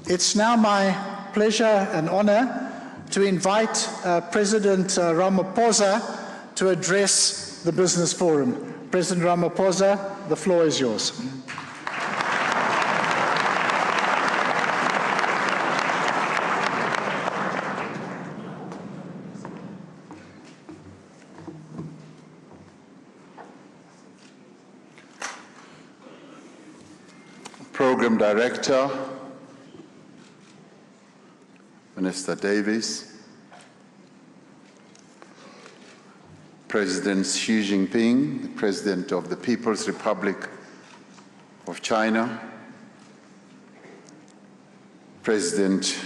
It's now my pleasure and honor to invite President Ramaphosa to address the Business Forum. President Ramaphosa, the floor is yours. Program Director, Minister Davis, President Xi Jinping, the President of the People's Republic of China, President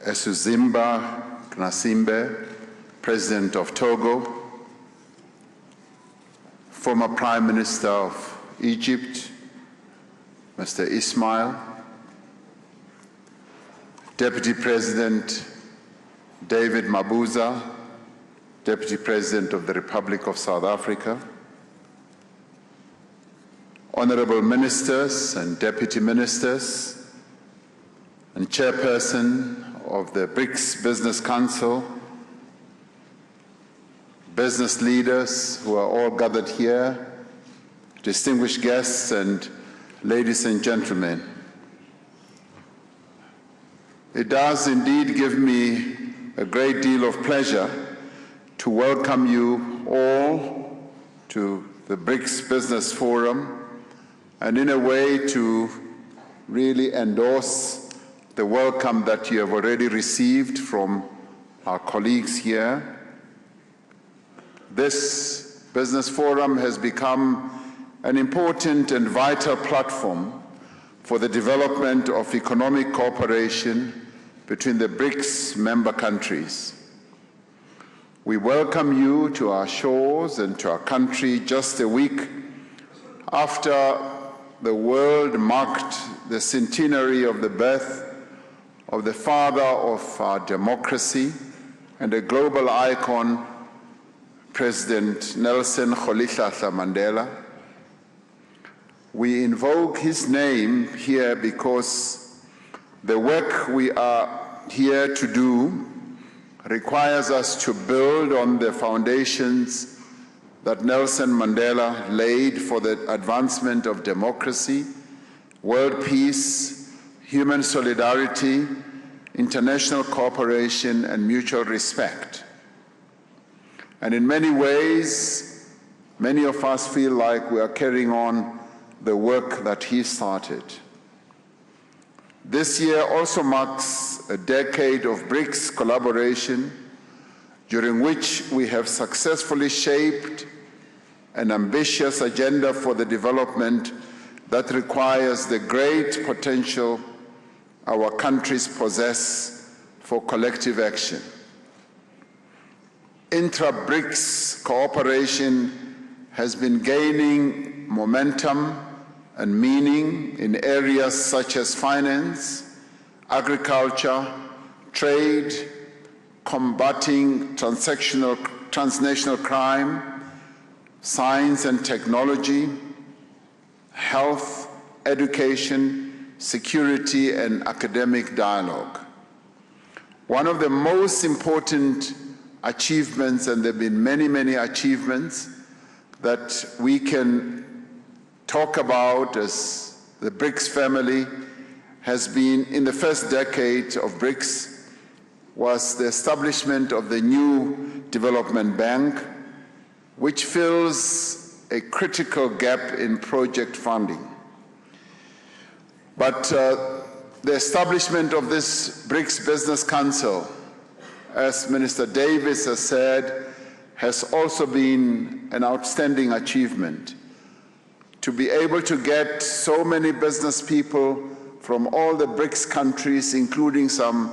Esuzimba Gnasimbe, President of Togo, former Prime Minister of Egypt, Mr. Ismail, Deputy President David Mabuza, Deputy President of the Republic of South Africa, Honorable Ministers and Deputy Ministers, and Chairperson of the BRICS Business Council, business leaders who are all gathered here, distinguished guests, and ladies and gentlemen. It does indeed give me a great deal of pleasure to welcome you all to the BRICS Business Forum, and in a way to really endorse the welcome that you have already received from our colleagues here. This Business Forum has become an important and vital platform for the development of economic cooperation between the BRICS member countries. We welcome you to our shores and to our country just a week after the world marked the centenary of the birth of the father of our democracy and a global icon, President Nelson Rolihlahla Mandela. We invoke his name here because the work we are here to do requires us to build on the foundations that Nelson Mandela laid for the advancement of democracy, world peace, human solidarity, international cooperation, and mutual respect. And in many ways, many of us feel like we are carrying on the work that he started. This year also marks a decade of BRICS collaboration, during which we have successfully shaped an ambitious agenda for the development that requires the great potential our countries possess for collective action. Intra-BRICS cooperation has been gaining momentum and meaning in areas such as finance, agriculture, trade, combating transnational crime, science and technology, health, education, security, and academic dialogue. One of the most important achievements, and there have been many, many achievements that we can talk about as the BRICS family, has been in the first decade of BRICS, was the establishment of the new development bank, which fills a critical gap in project funding. But the establishment of this BRICS Business Council, as Minister Davis has said, has also been an outstanding achievement. To be able to get so many business people from all the BRICS countries, including some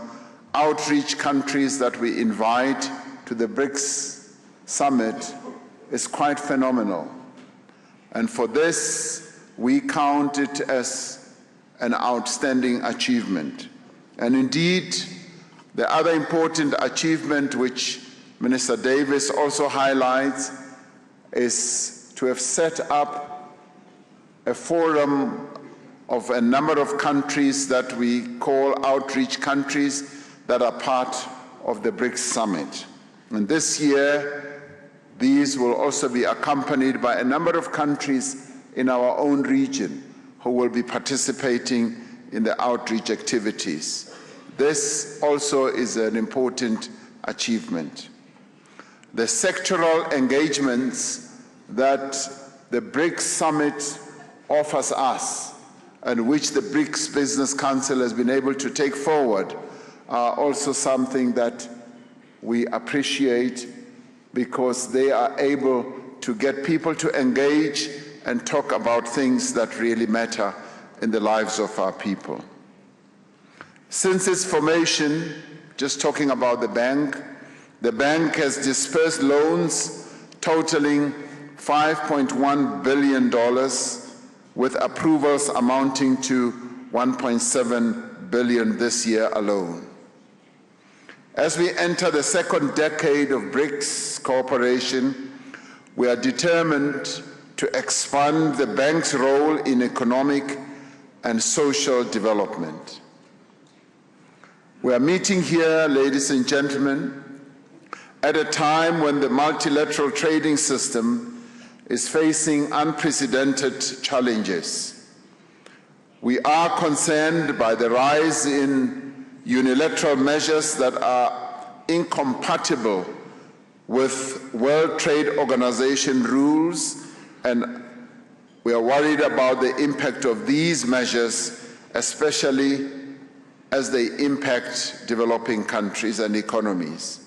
outreach countries that we invite to the BRICS Summit, is quite phenomenal. And for this, we count it as an outstanding achievement. And indeed, the other important achievement which Minister Davis also highlights is to have set up a forum of a number of countries that we call outreach countries that are part of the BRICS Summit. And this year, these will also be accompanied by a number of countries in our own region who will be participating in the outreach activities. This also is an important achievement. The sectoral engagements that the BRICS Summit offers us and which the BRICS Business Council has been able to take forward are also something that we appreciate because they are able to get people to engage and talk about things that really matter in the lives of our people. Since its formation, just talking about the bank has dispersed loans totaling $5.1 billion, with approvals amounting to $1.7 billion this year alone. As we enter the second decade of BRICS cooperation, we are determined to expand the bank's role in economic and social development. We are meeting here, ladies and gentlemen, at a time when the multilateral trading system is facing unprecedented challenges. We are concerned by the rise in unilateral measures that are incompatible with World Trade Organization rules, and we are worried about the impact of these measures, especially as they impact developing countries and economies.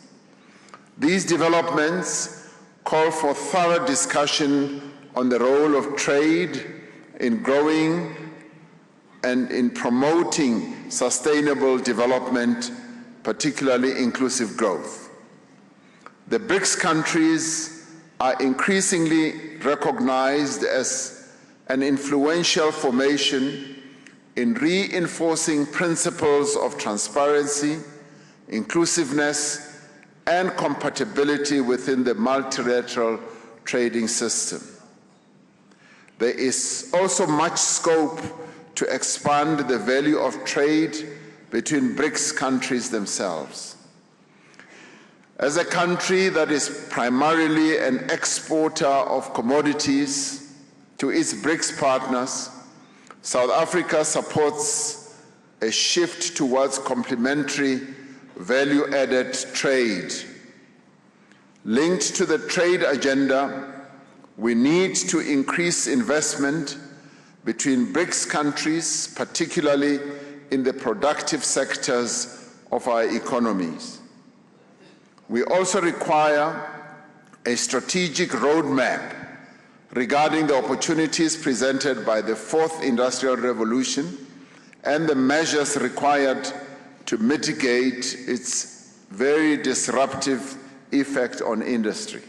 These developments call for thorough discussion on the role of trade in growing and in promoting sustainable development, particularly inclusive growth. The BRICS countries are increasingly recognized as an influential formation in reinforcing principles of transparency, inclusiveness, and compatibility within the multilateral trading system. There is also much scope to expand the value of trade between BRICS countries themselves. As a country that is primarily an exporter of commodities to its BRICS partners, South Africa supports a shift towards complementary value-added trade. Linked to the trade agenda, we need to increase investment between BRICS countries, particularly in the productive sectors of our economies. We also require a strategic roadmap regarding the opportunities presented by the fourth industrial revolution and the measures required to mitigate its very disruptive effect on industry.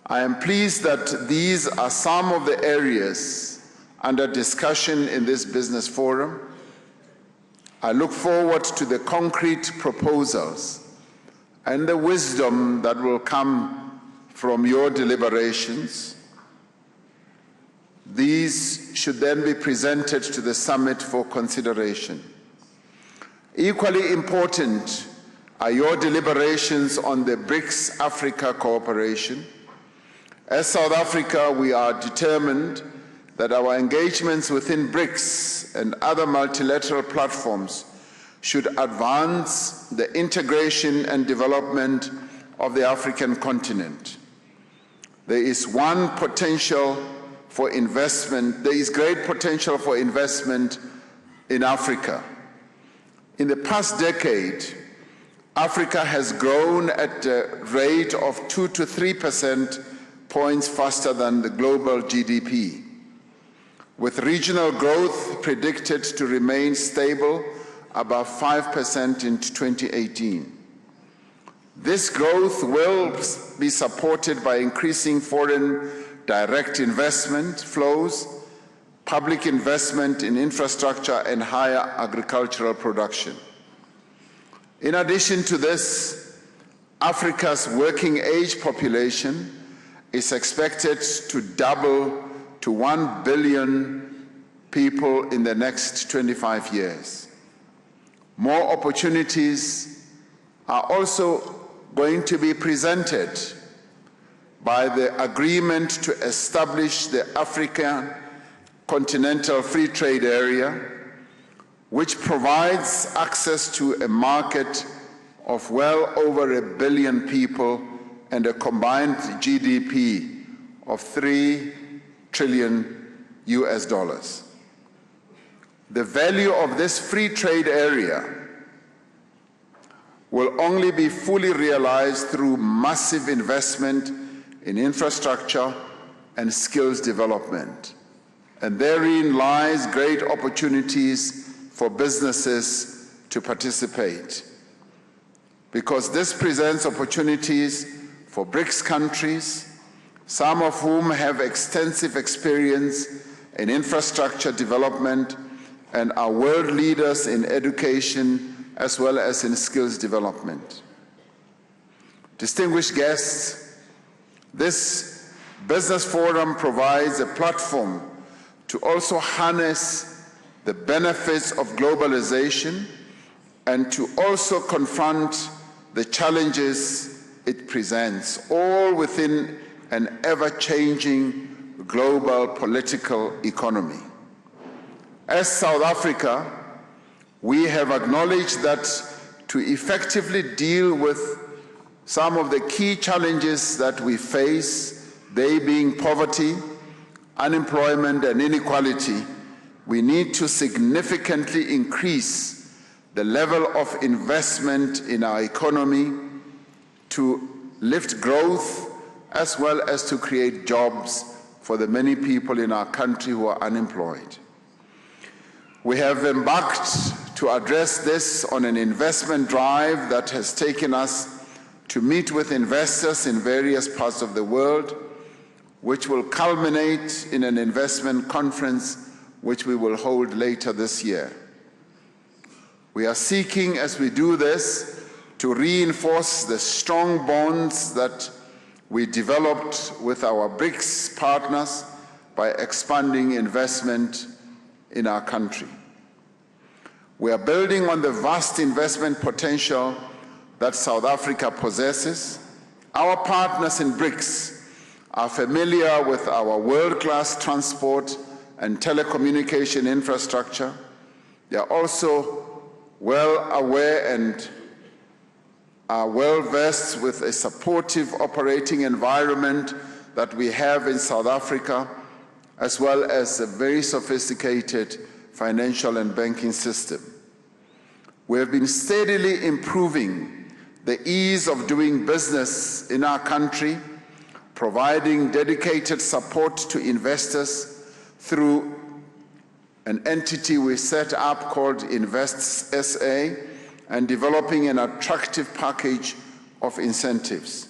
I am pleased that these are some of the areas under discussion in this business forum. I look forward to the concrete proposals and the wisdom that will come from your deliberations. These should then be presented to the summit for consideration. Equally important are your deliberations on the BRICS Africa cooperation. As South Africa, we are determined that our engagements within BRICS and other multilateral platforms should advance the integration and development of the African continent. There is great potential for investment in Africa. In the past decade, Africa has grown at a rate of 2 to 3% points faster than the global GDP, with regional growth predicted to remain stable above 5% in 2018. This growth will be supported by increasing foreign direct investment flows, public investment in infrastructure, and higher agricultural production. In addition to this, Africa's working age population is expected to double to 1 billion people in the next 25 years. More opportunities are also going to be presented by the agreement to establish the African Continental Free Trade Area, which provides access to a market of well over 1 billion people and a combined GDP of $3 trillion US. The value of this free trade area will only be fully realized through massive investment in infrastructure and skills development. And therein lies great opportunities for businesses to participate, because this presents opportunities for BRICS countries, some of whom have extensive experience in infrastructure development and are world leaders in education as well as in skills development. Distinguished guests, this business forum provides a platform to also harness the benefits of globalization and to also confront the challenges it presents, all within an ever-changing global political economy. As South Africa, we have acknowledged that to effectively deal with some of the key challenges that we face, they being poverty, unemployment, and inequality, we need to significantly increase the level of investment in our economy to lift growth as well as to create jobs for the many people in our country who are unemployed. We have embarked to address this on an investment drive that has taken us to meet with investors in various parts of the world, which will culminate in an investment conference which we will hold later this year. We are seeking, as we do this, to reinforce the strong bonds that we developed with our BRICS partners by expanding investment in our country. We are building on the vast investment potential that South Africa possesses. Our partners in BRICS are familiar with our world-class transport and telecommunication infrastructure. They are also well aware and are well versed with a supportive operating environment that we have in South Africa, as well as a very sophisticated financial and banking system. We have been steadily improving the ease of doing business in our country, providing dedicated support to investors through an entity we set up called Invest SA, and developing an attractive package of incentives.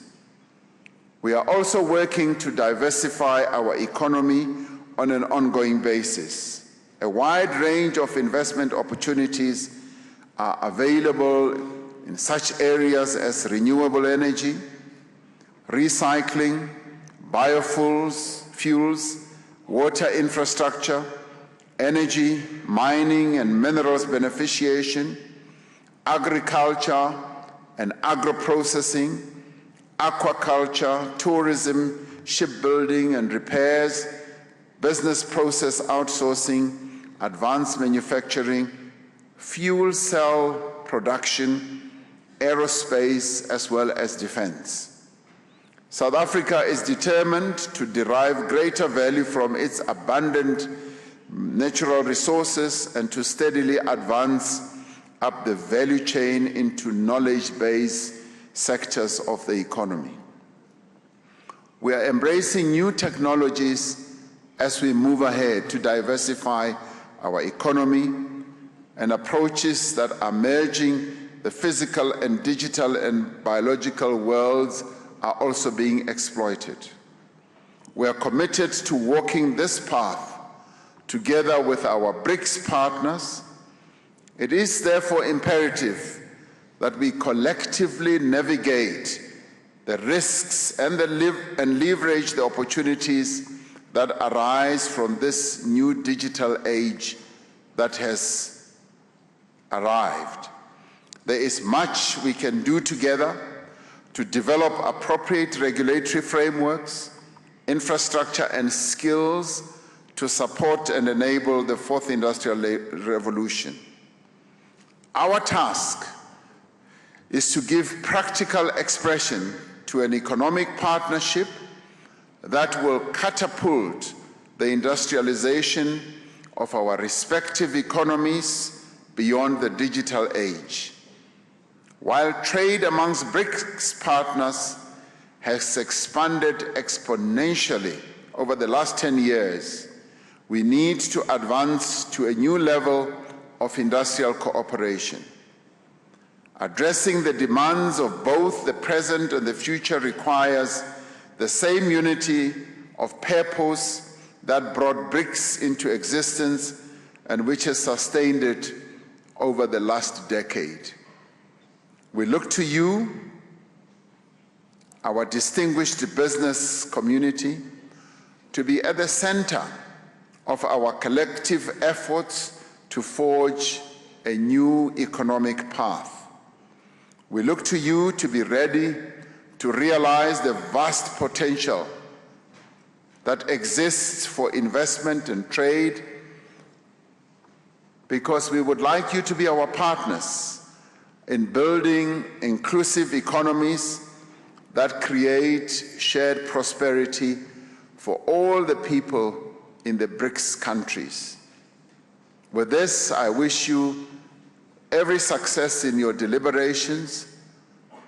We are also working to diversify our economy on an ongoing basis. A wide range of investment opportunities are available in such areas as renewable energy, recycling, biofuels, water infrastructure, energy, mining and minerals beneficiation, agriculture and agro-processing, aquaculture, tourism, shipbuilding and repairs, business process outsourcing, advanced manufacturing, fuel cell production, aerospace, as well as defense. South Africa is determined to derive greater value from its abundant natural resources and to steadily advance up the value chain into knowledge-based sectors of the economy. We are embracing new technologies as we move ahead to diversify our economy, and approaches that are merging the physical and digital and biological worlds are also being exploited. We are committed to walking this path together with our BRICS partners. It is therefore imperative that we collectively navigate the risks and leverage the opportunities that arise from this new digital age that has arrived. There is much we can do together to develop appropriate regulatory frameworks, infrastructure, and skills to support and enable the fourth industrial revolution. Our task is to give practical expression to an economic partnership that will catapult the industrialization of our respective economies beyond the digital age. While trade amongst BRICS partners has expanded exponentially over the last 10 years, we need to advance to a new level of industrial cooperation. Addressing the demands of both the present and the future requires the same unity of purpose that brought BRICS into existence and which has sustained it over the last decade. We look to you, our distinguished business community, to be at the center of our collective efforts to forge a new economic path. We look to you to be ready to realize the vast potential that exists for investment and trade, because we would like you to be our partners in building inclusive economies that create shared prosperity for all the people in the BRICS countries. With this, I wish you every success in your deliberations,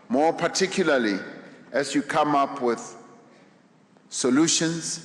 more particularly as you come up with solutions